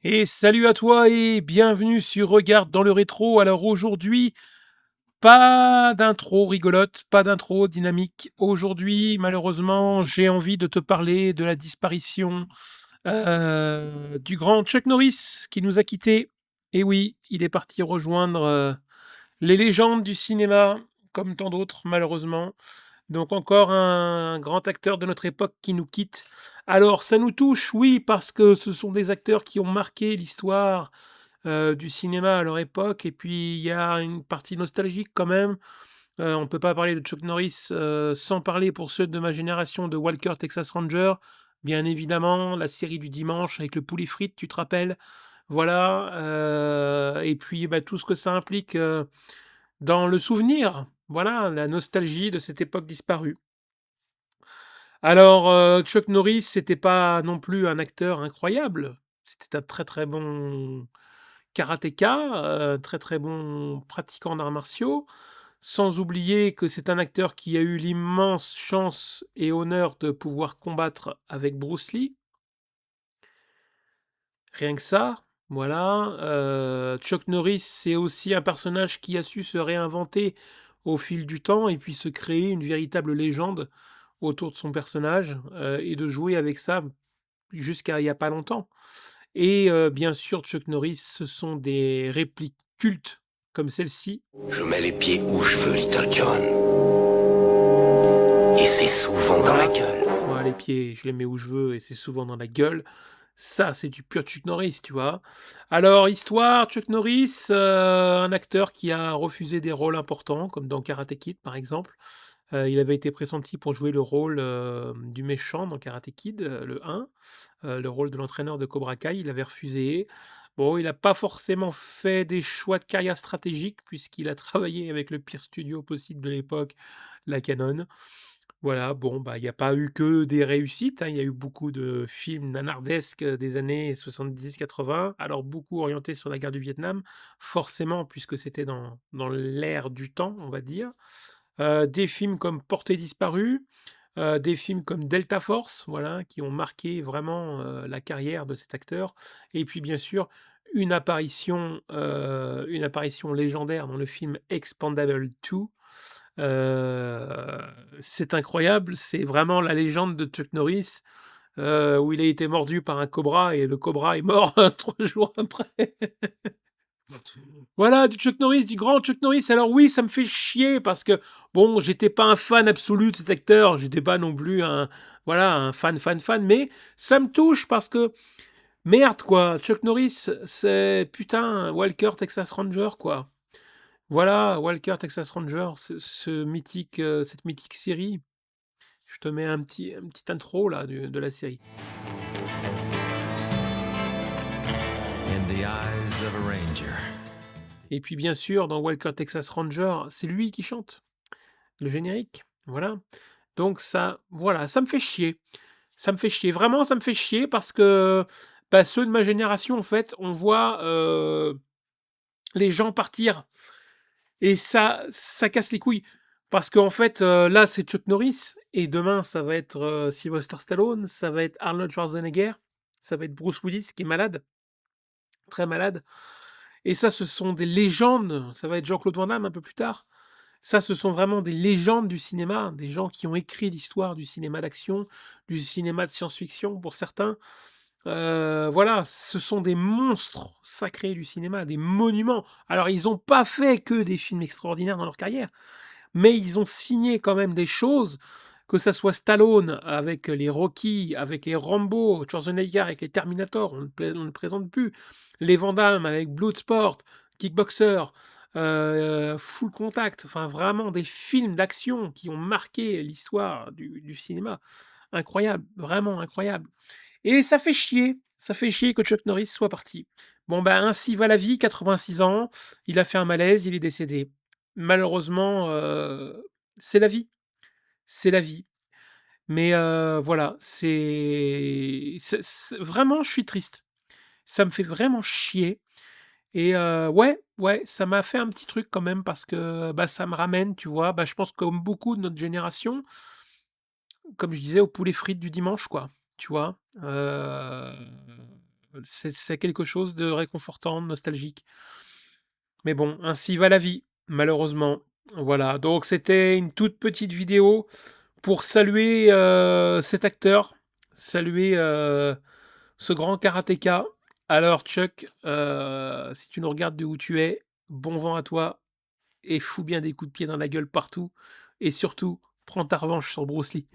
Et salut à toi et bienvenue sur Regarde dans le rétro. Alors aujourd'hui, pas d'intro rigolote, pas d'intro dynamique. Aujourd'hui, malheureusement, j'ai envie de te parler de la disparition du grand Chuck Norris qui nous a quittés. Et oui, il est parti rejoindre les légendes du cinéma, comme tant d'autres, malheureusement. Donc encore un grand acteur de notre époque qui nous quitte. Alors ça nous touche, oui, parce que ce sont des acteurs qui ont marqué l'histoire du cinéma à leur époque. Et puis il y a une partie nostalgique quand même. On ne peut pas parler de Chuck Norris sans parler pour ceux de ma génération de Walker Texas Ranger. Bien évidemment, la série du dimanche avec le poulet frites, tu te rappelles? Voilà. Et puis bah, tout ce que ça implique dans le souvenir. Voilà, la nostalgie de cette époque disparue. Alors, Chuck Norris, c'était pas non plus un acteur incroyable. C'était un très, très bon karatéka, très, très bon pratiquant d'arts martiaux. Sans oublier que c'est un acteur qui a eu l'immense chance et honneur de pouvoir combattre avec Bruce Lee. Rien que ça, voilà. Chuck Norris, c'est aussi un personnage qui a su se réinventer au fil du temps et puis se créer une véritable légende autour de son personnage, et de jouer avec ça jusqu'à il y a pas longtemps. Et bien sûr, Chuck Norris, ce sont des répliques cultes comme celle-ci. Je mets les pieds où je veux, Little John. Et c'est souvent dans la Voilà. gueule. Moi, les pieds, je les mets où je veux et c'est souvent dans la gueule. Ça, c'est du pur Chuck Norris, tu vois? Alors, histoire, Chuck Norris, un acteur qui a refusé des rôles importants, comme dans Karate Kid, par exemple. Il avait été pressenti pour jouer le rôle, du méchant dans Karate Kid, le 1, le rôle de l'entraîneur de Cobra Kai. Il avait refusé. Bon, il n'a pas forcément fait des choix de carrière stratégiques, puisqu'il a travaillé avec le pire studio possible de l'époque, la Canon. Voilà, bon, bah, il n'y a pas eu que des réussites, hein. Il y a eu beaucoup de films nanardesques, des années 70-80, alors beaucoup orientés sur la guerre du Vietnam, forcément puisque c'était dans l'air du temps, on va dire. Des films comme Portée disparue, des films comme Delta Force, voilà, qui ont marqué vraiment, la carrière de cet acteur et puis bien sûr une apparition légendaire dans le film Expendable 2. Heu, c'est incroyable, c'est vraiment la légende de Chuck Norris, où il a été mordu par un cobra et le cobra est mort 3 jours après. Voilà, du Chuck Norris, du grand Chuck Norris. Alors oui, ça me fait chier parce que, bon, j'étais pas un fan absolu de cet acteur, j'étais pas non plus un voilà, un fan, mais ça me touche parce que merde quoi, Chuck Norris, c'est putain Walker Texas Ranger quoi. Voilà, Walker Texas Ranger, ce mythique, cette mythique série. Je te mets un petit intro là de la série. In the eyes of a ranger. Et puis bien sûr, dans Walker Texas Ranger, c'est lui qui chante le générique. Voilà. Donc ça, voilà, ça me fait chier. Ça me fait chier. Vraiment, ça me fait chier parce que bah, ceux de ma génération, en fait, on voit les gens partir et ça casse les couilles. Parce qu'en fait, là, c'est Chuck Norris et demain, ça va être Sylvester Stallone, ça va être Arnold Schwarzenegger, ça va être Bruce Willis qui est malade, très malade. Et ça, ce sont des légendes. Ça va être Jean-Claude Van Damme un peu plus tard. Ça, ce sont vraiment des légendes du cinéma, des gens qui ont écrit l'histoire du cinéma d'action, du cinéma de science-fiction pour certains. Voilà, ce sont des monstres sacrés du cinéma, des monuments. Alors, ils n'ont pas fait que des films extraordinaires dans leur carrière, mais ils ont signé quand même des choses, que ça soit Stallone avec les Rocky, avec les Rambo, Schwarzenegger avec les Terminator, on ne le présente plus, les Van Damme avec Bloodsport, Kickboxer, Full Contact, enfin vraiment des films d'action qui ont marqué l'histoire du cinéma. Incroyable, vraiment incroyable. Et ça fait chier que Chuck Norris soit parti. Bon, bah, ainsi va la vie, 86 ans, il a fait un malaise, il est décédé. Malheureusement, c'est la vie, c'est la vie. Mais voilà, c'est vraiment, je suis triste. Ça me fait vraiment chier et ouais, ouais, ça m'a fait un petit truc quand même parce que, bah, ça me ramène, tu vois? Bah, je pense comme beaucoup de notre génération, comme je disais, au poulet frites du dimanche, quoi, tu vois? C'est quelque chose de réconfortant, de nostalgique. Mais bon, ainsi va la vie, malheureusement. Voilà, donc c'était une toute petite vidéo pour saluer, cet acteur, saluer, ce grand karatéka. Alors Chuck, si tu nous regardes de où tu es, bon vent à toi et fous bien des coups de pied dans la gueule partout et surtout, prends ta revanche sur Bruce Lee.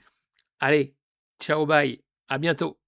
Allez, ciao, bye, à bientôt.